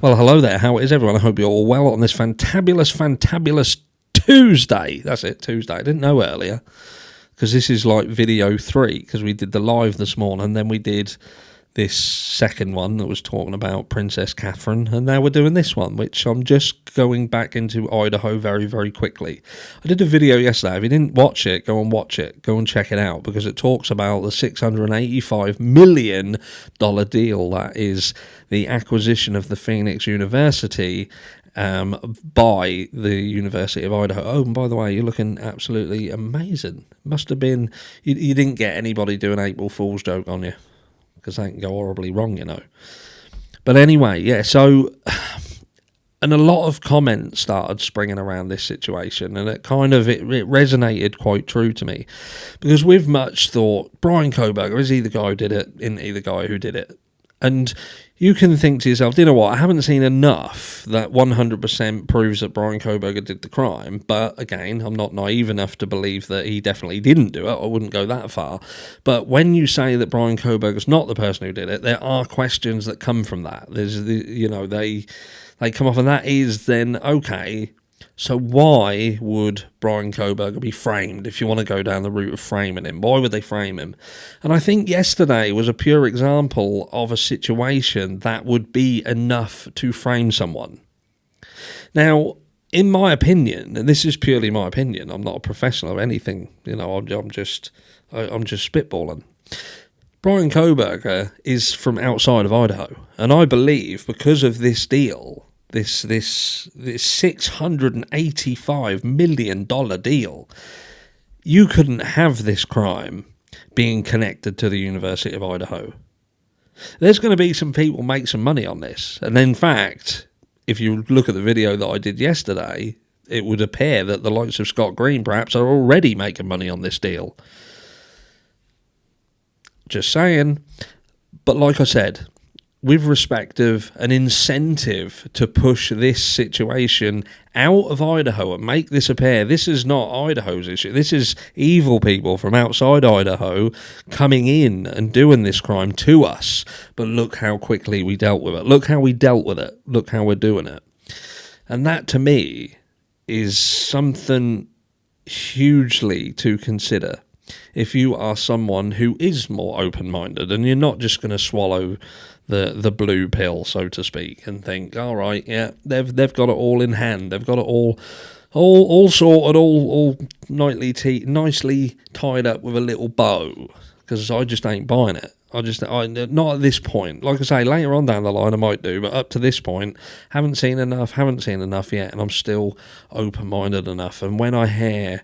Well, hello there. How is everyone? I hope you're all well on this fantabulous Tuesday. That's it, Tuesday. I didn't know earlier because this is like video 3 because we did the live this morning and then we did this second one that was talking about Princess Catherine, and now we're doing this one, which I'm just going back into Idaho very, very quickly. I did a video yesterday. If you didn't watch it, go and watch it. Go and check it out because it talks about the $685 million deal that is the acquisition of the Phoenix University by the University of Idaho. Oh, and by the way, you're looking absolutely amazing. Must have been, you didn't get anybody doing April Fool's joke on you, because they can go horribly wrong, you know. But anyway, yeah, so, and a lot of comments started springing around this situation, and it resonated quite true to me, because we've much thought, Brian Koberger, is he the guy who did it? Isn't he the guy who did it? And you can think to yourself, you know what, I haven't seen enough that 100% proves that Brian Koberger did the crime, but again, I'm not naive enough to believe that he definitely didn't do it. I wouldn't go that far. But when you say that Brian Koberger's not the person who did it, there are questions that come from that. There's they come off, and that is then, okay, so why would Brian Koberger be framed if you want to go down the route of framing him? Why would they frame him? And I think yesterday was a pure example of a situation that would be enough to frame someone. Now, in my opinion, and this is purely my opinion, I'm not a professional or anything, you know, I'm just spitballing. Brian Koberger is from outside of Idaho, and I believe because of this deal, this $685 million deal, you couldn't have this crime being connected to the University of Idaho. There's going to be some people make some money on this. And in fact, if you look at the video that I did yesterday, it would appear that the likes of Scott Green perhaps are already making money on this deal. Just saying. But like I said, with respect of an incentive to push this situation out of Idaho and make this appear, this is not Idaho's issue. This is evil people from outside Idaho coming in and doing this crime to us. But look how quickly we dealt with it. Look how we dealt with it. Look how we're doing it. And that, to me, is something hugely to consider if you are someone who is more open-minded and you're not just going to swallow the blue pill, so to speak, and think, all right, yeah, they've got it all in hand, they've got it all sorted, all nicely tied up with a little bow. Because I just ain't buying it. Not at this point. Like I say, later on down the line I might do, but up to this point, haven't seen enough yet, and I'm still open-minded enough. And when I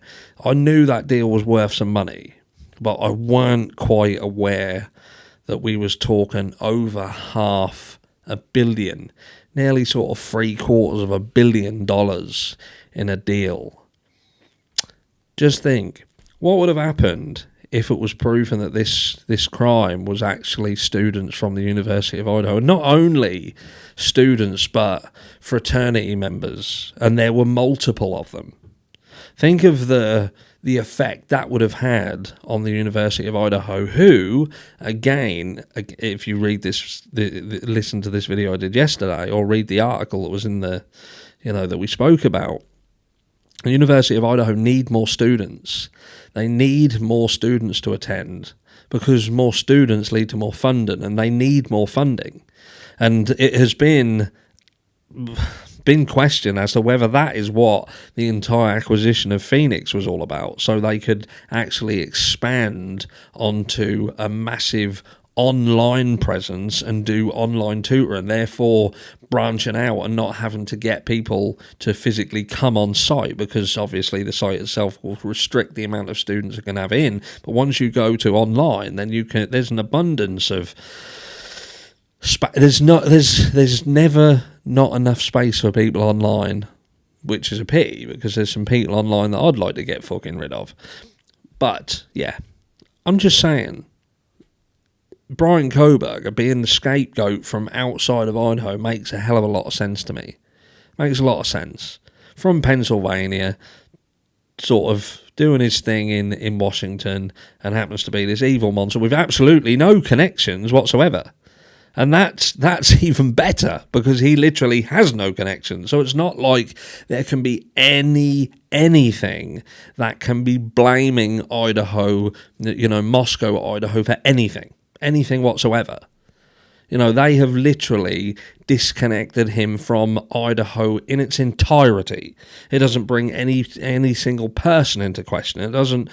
knew that deal was worth some money, but I weren't quite aware that we was talking over $500 million, nearly sort of $750 million in a deal. Just think, what would have happened if it was proven that this crime was actually students from the University of Idaho? And not only students, but fraternity members, and there were multiple of them. Think of the effect that would have had on the University of Idaho, who, again, if you read listen to this video I did yesterday, or read the article that was in that we spoke about, the University of Idaho need more students. They need more students to attend because more students lead to more funding, and they need more funding. And it has been questioned as to whether that is what the entire acquisition of Phoenix was all about, so they could actually expand onto a massive online presence and do online tutoring, therefore branching out and not having to get people to physically come on site, because obviously the site itself will restrict the amount of students it can have in. But once you go to online, then there's an abundance of there's never not enough space for people online, which is a pity, because there's some people online that I'd like to get fucking rid of. But yeah, I'm just saying, Brian Koberger being the scapegoat from outside of Idaho makes a hell of a lot of sense to me. Makes a lot of sense. From Pennsylvania, sort of doing his thing in Washington, and happens to be this evil monster with absolutely no connections whatsoever. And that's even better, because he literally has no connection. So it's not like there can be anything that can be blaming Idaho, Moscow, Idaho, for anything whatsoever. They have literally disconnected him from Idaho in its entirety. It doesn't bring any single person into question. It doesn't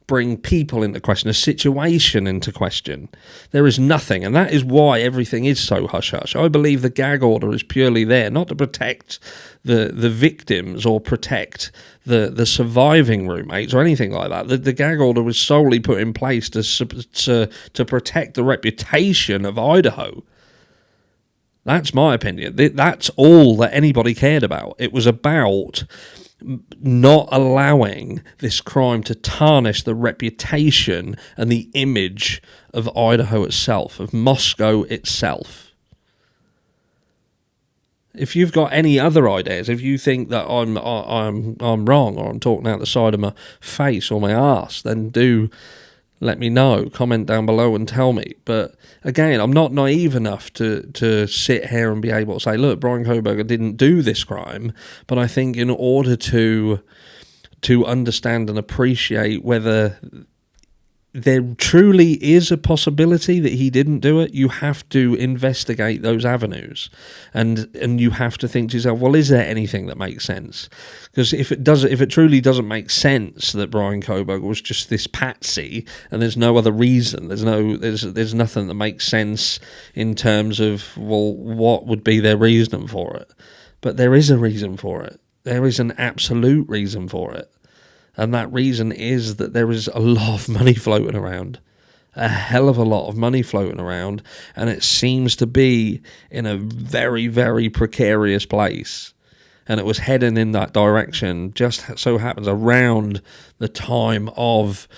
bring people into question, a situation into question. There is nothing, and that is why everything is so hush-hush. I believe the gag order is purely there, not to protect the victims or protect the surviving roommates or anything like that. The gag order was solely put in place to protect the reputation of Idaho. That's my opinion. That's all that anybody cared about. It was about not allowing this crime to tarnish the reputation and the image of Idaho itself, of Moscow itself. If you've got any other ideas, if you think that I'm wrong, or I'm talking out the side of my face or my arse, then do let me know. Comment down below and tell me. But again, I'm not naive enough to sit here and be able to say, look, Bryan Kohberger didn't do this crime. But I think in order to understand and appreciate whether there truly is a possibility that he didn't do it, you have to investigate those avenues, and you have to think to yourself, well, is there anything that makes sense? Because if it truly doesn't make sense that Bryan Kohberger was just this patsy and there's no other reason, there's nothing that makes sense in terms of, well, what would be their reason for it? But there is a reason for it. There is an absolute reason for it. And that reason is that there is a lot of money floating around, a hell of a lot of money floating around, and it seems to be in a very, very precarious place. And it was heading in that direction, just so happens around the time of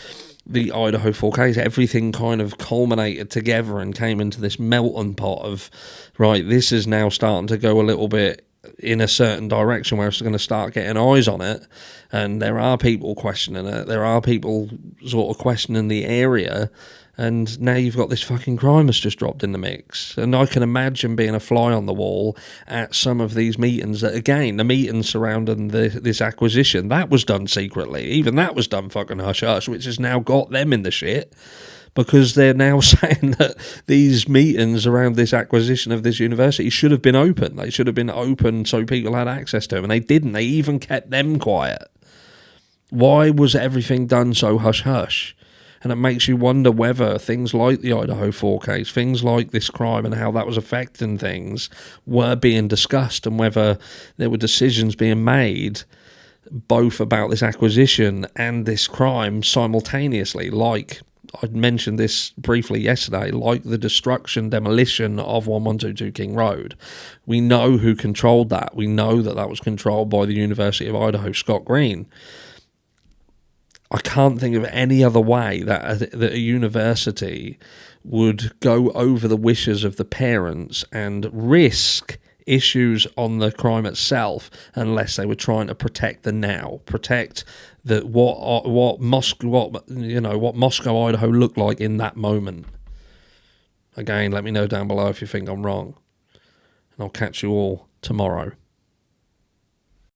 the Idaho 4 case. Everything kind of culminated together and came into this melting pot of, right, this is now starting to go a little bit in a certain direction where it's going to start getting eyes on it, and there are people questioning it, there are people sort of questioning the area, and now you've got this fucking crime that's just dropped in the mix. And I can imagine being a fly on the wall at some of these meetings, that again, the meetings surrounding this acquisition, that was done secretly, even that was done fucking hush-hush, which has now got them in the shit, because they're now saying that these meetings around this acquisition of this university should have been open. They should have been open so people had access to them, and they didn't. They even kept them quiet. Why was everything done so hush-hush? And it makes you wonder whether things like the Idaho 4 case, things like this crime and how that was affecting things, were being discussed, and whether there were decisions being made both about this acquisition and this crime simultaneously, like I mentioned this briefly yesterday, like the demolition of 1122 King Road. We know who controlled that. We know that was controlled by the University of Idaho, Scott Green. I can't think of any other way that a university would go over the wishes of the parents and risk issues on the crime itself, unless they were trying to protect the now, protect what Moscow, Idaho looked like in that moment. Again, let me know down below if you think I'm wrong, and I'll catch you all tomorrow.